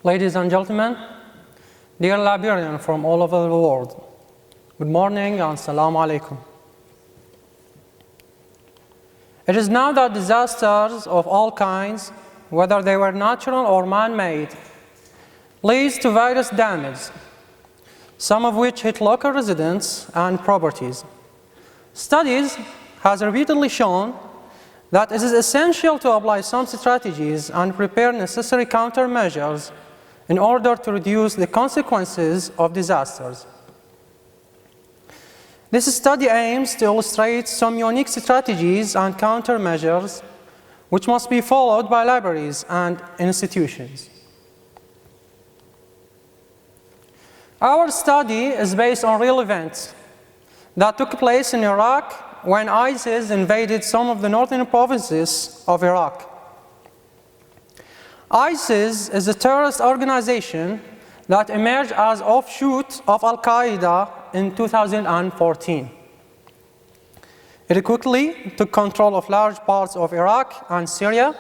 Ladies and gentlemen, dear librarians from all over the world, good morning and Assalamu alaikum. It is now that disasters of all kinds, whether they were natural or man-made, leads to various damage, some of which hit local residents and properties. Studies have repeatedly shown that it is essential to apply some strategies and prepare necessary countermeasures in order to reduce the consequences of disasters. This study aims to illustrate some unique strategies and countermeasures which must be followed by libraries and institutions. Our study is based on real events that took place in Iraq when ISIS invaded some of the northern provinces of Iraq. ISIS is a terrorist organization that emerged as offshoot of al-Qaeda in 2014. It quickly took control of large parts of Iraq and Syria,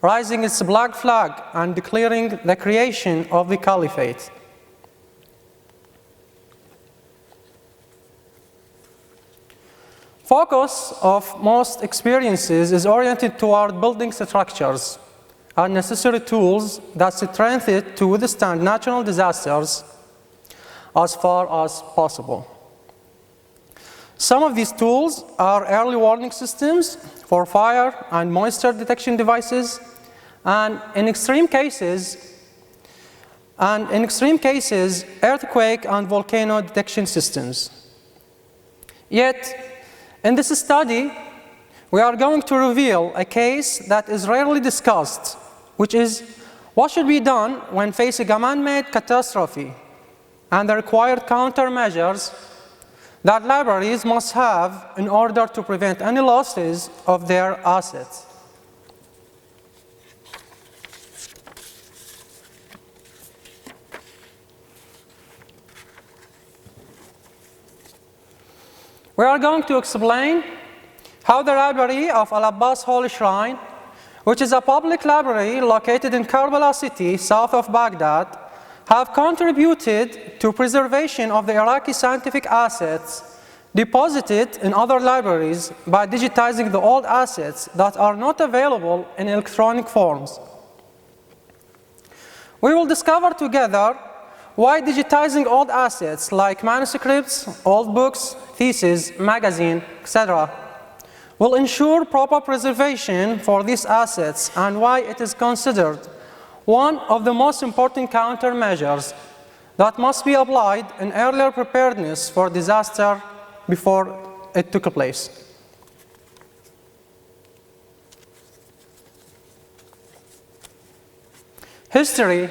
raising its black flag and declaring the creation of the caliphate. Focus of most experiences is oriented toward building structures and necessary tools that strengthen it to withstand natural disasters as far as possible. Some of these tools are early warning systems for fire and moisture detection devices, and in extreme cases, earthquake and volcano detection systems. Yet, in this study, we are going to reveal a case that is rarely discussed, which is what should be done when facing a man-made catastrophe and the required countermeasures that libraries must have in order to prevent any losses of their assets. We are going to explain how the library of al-Abbas Holy Shrine, which is a public library located in Karbala city, south of Baghdad, have contributed to preservation of the Iraqi scientific assets deposited in other libraries by digitizing the old assets that are not available in electronic forms. We will discover together why digitizing old assets like manuscripts, old books, theses, magazines, etc. will ensure proper preservation for these assets and why it is considered one of the most important countermeasures that must be applied in earlier preparedness for disaster before it took place. History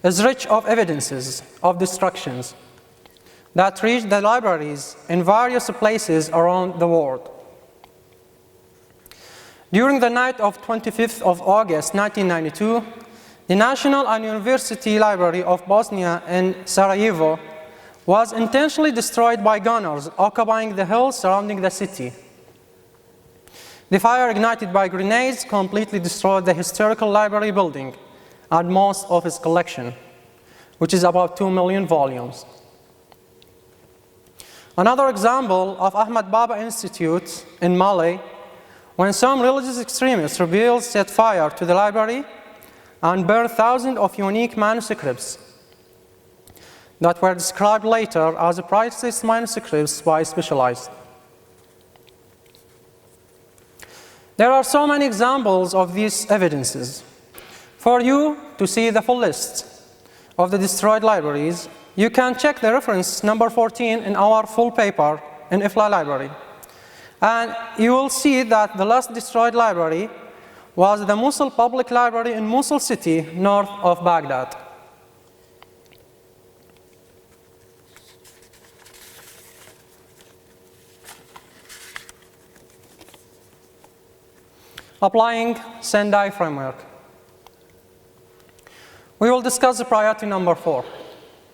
is rich of evidences of destructions that reached the libraries in various places around the world. During the night of 25th of August 1992, the National and University Library of Bosnia in Sarajevo was intentionally destroyed by gunners occupying the hills surrounding the city. The fire ignited by grenades completely destroyed the historical library building and most of its collection, which is about 2 million volumes. Another example of Ahmad Baba Institute in Mali, when some religious extremist rebels set fire to the library and burned thousands of unique manuscripts that were described later as priceless manuscripts by specialists. There are so many examples of these evidences. For you to see the full list of the destroyed libraries, you can check the reference number 14 in our full paper in IFLA Library. And you will see that the last destroyed library was the Mosul Public Library in Mosul City, north of Baghdad. Applying Sendai framework. We will discuss the priority number 4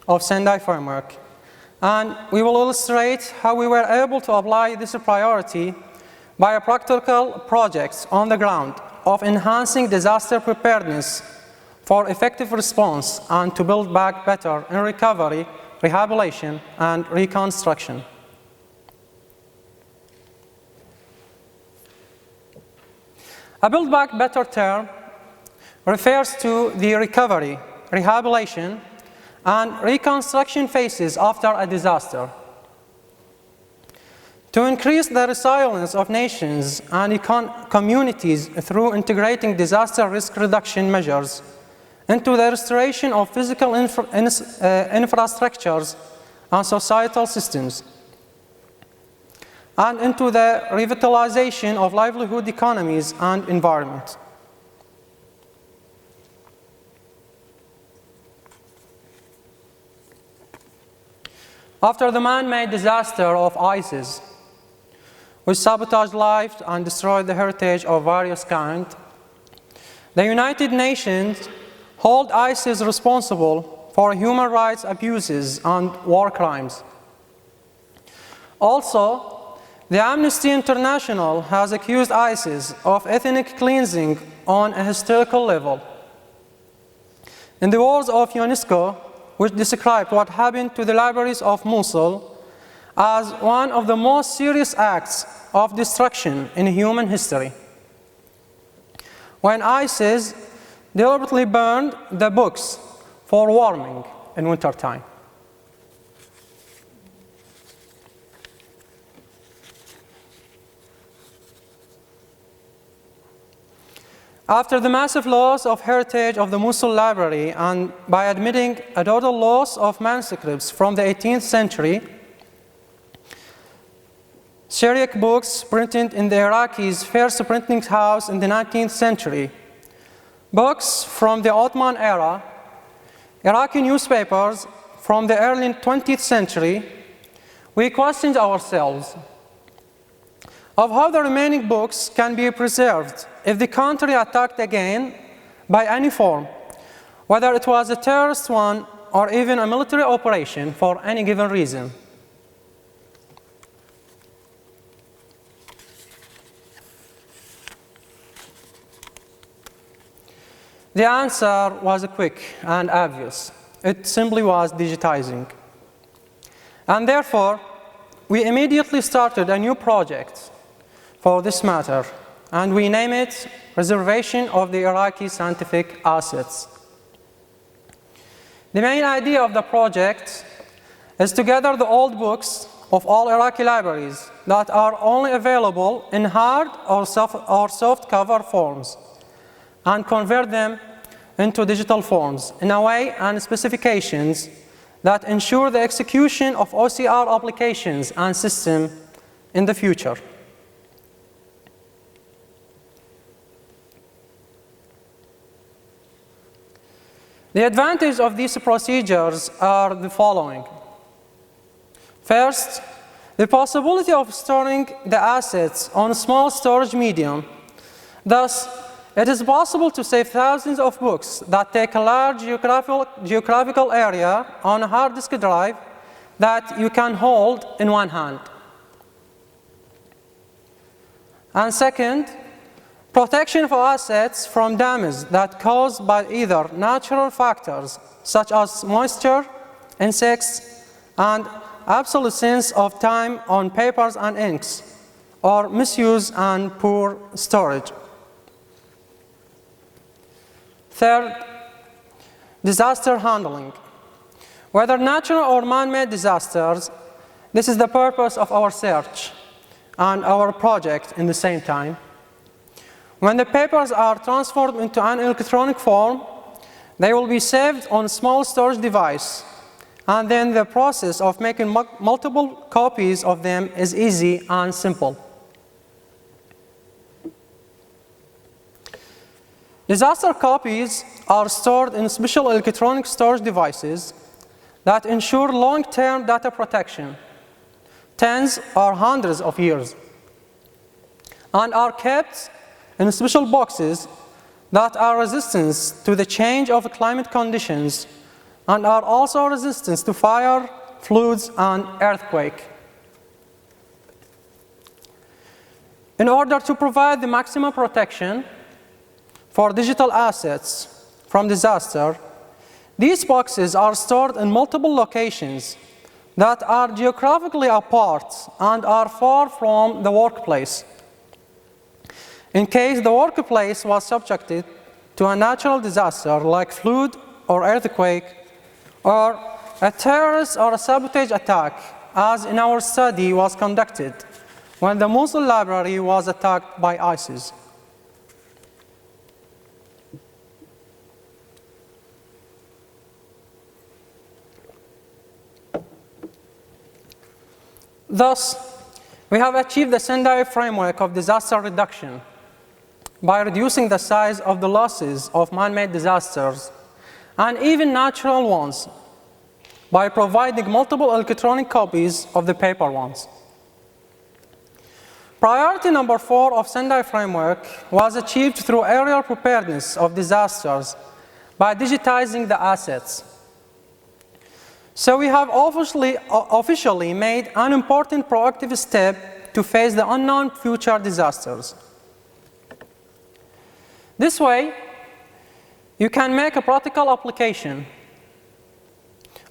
of Sendai framework, and we will illustrate how we were able to apply this priority by practical projects on the ground of enhancing disaster preparedness for effective response and to build back better in recovery, rehabilitation, and reconstruction. A Build Back Better term refers to the recovery, rehabilitation, and reconstruction phases after a disaster. To increase the resilience of nations and communities through integrating disaster risk reduction measures into the restoration of physical infrastructures and societal systems, and into the revitalization of livelihood economies and environment. After the man-made disaster of ISIS, which sabotaged lives and destroyed the heritage of various kinds, the United Nations hold ISIS responsible for human rights abuses and war crimes. Also, the Amnesty International has accused ISIS of ethnic cleansing on a historical level. In the words of UNESCO, which described what happened to the libraries of Mosul as one of the most serious acts of destruction in human history, when ISIS deliberately burned the books for warming in wintertime. After the massive loss of heritage of the Mosul library, and by admitting a total loss of manuscripts from the 18th century, Syriac books printed in the Iraqi's first printing house in the 19th century, books from the Ottoman era, Iraqi newspapers from the early 20th century, we questioned ourselves of how the remaining books can be preserved if the country attacked again by any form, whether it was a terrorist one or even a military operation for any given reason. The answer was quick and obvious. It simply was digitizing. And therefore, we immediately started a new project for this matter, and we name it Preservation of the Iraqi Scientific Assets. The main idea of the project is to gather the old books of all Iraqi libraries that are only available in hard or soft cover forms and convert them into digital forms in a way and specifications that ensure the execution of OCR applications and systems in the future. The advantages of these procedures are the following. First, the possibility of storing the assets on a small storage medium. Thus, it is possible to save thousands of books that take a large geographical area on a hard disk drive that you can hold in one hand. And second, protection for assets from damage that caused by either natural factors such as moisture, insects, and obsolescence of time on papers and inks, or misuse and poor storage. Third, disaster handling. Whether natural or man-made disasters, this is the purpose of our search and our project in the same time. When the papers are transformed into an electronic form, they will be saved on a small storage device, and then the process of making multiple copies of them is easy and simple. Disaster copies are stored in special electronic storage devices that ensure long-term data protection, tens or hundreds of years, and are kept in special boxes that are resistant to the change of climate conditions and are also resistant to fire, floods, and earthquake. In order to provide the maximum protection for digital assets from disaster, these boxes are stored in multiple locations that are geographically apart and are far from the workplace. In case the workplace was subjected to a natural disaster like flood or earthquake, or a terrorist or a sabotage attack, as in our study was conducted when the Mosul library was attacked by ISIS. Thus, we have achieved the Sendai framework of disaster reduction by reducing the size of the losses of man-made disasters and even natural ones by providing multiple electronic copies of the paper ones. Priority number 4 of Sendai framework was achieved through area preparedness of disasters by digitizing the assets. So we have officially made an important proactive step to face the unknown future disasters. This way, you can make a practical application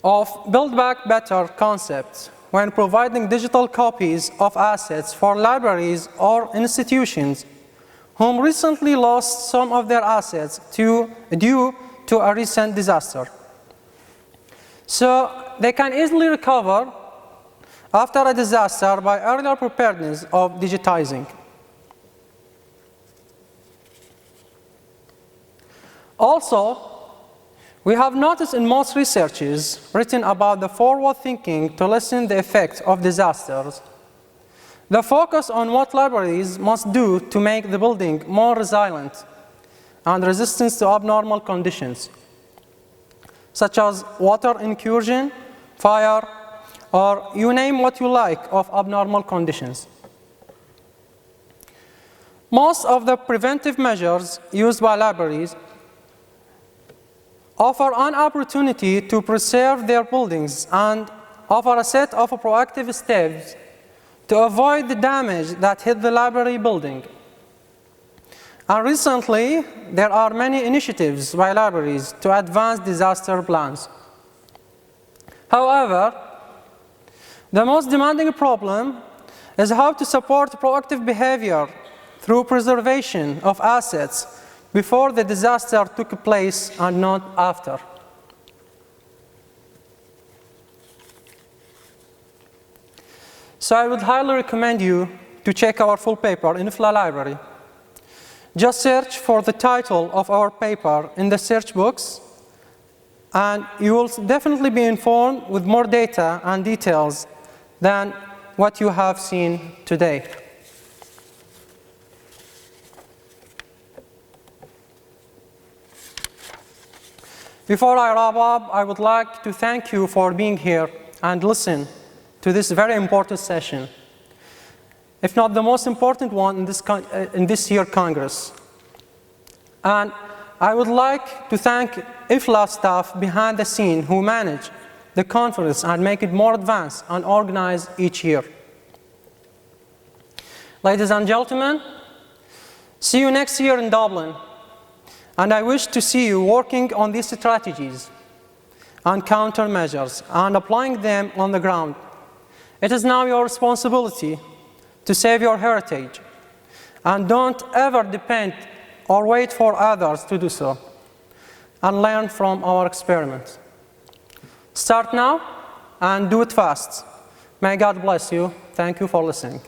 of Build Back Better concepts when providing digital copies of assets for libraries or institutions whom recently lost some of their assets due to a recent disaster. So they can easily recover after a disaster by earlier preparedness of digitizing. Also, we have noticed in most researches written about the forward thinking to lessen the effect of disasters, the focus on what libraries must do to make the building more resilient and resistant to abnormal conditions, such as water incursion, fire, or you name what you like of abnormal conditions. Most of the preventive measures used by libraries offer an opportunity to preserve their buildings and offer a set of proactive steps to avoid the damage that hit the library building. And recently, there are many initiatives by libraries to advance disaster plans. However, the most demanding problem is how to support proactive behavior through preservation of assets before the disaster took place and not after. So I would highly recommend you to check our full paper in IFLA library. Just search for the title of our paper in the search box, and you will definitely be informed with more data and details than what you have seen today. Before I wrap up, I would like to thank you for being here and listen to this very important session, if not the most important one in this year's Congress. And I would like to thank IFLA staff behind the scene who manage the conference and make it more advanced and organized each year. Ladies and gentlemen, see you next year in Dublin. And I wish to see you working on these strategies and countermeasures and applying them on the ground. It is now your responsibility to save your heritage, and don't ever depend or wait for others to do so, and learn from our experiments. Start now and do it fast. May God bless you. Thank you for listening.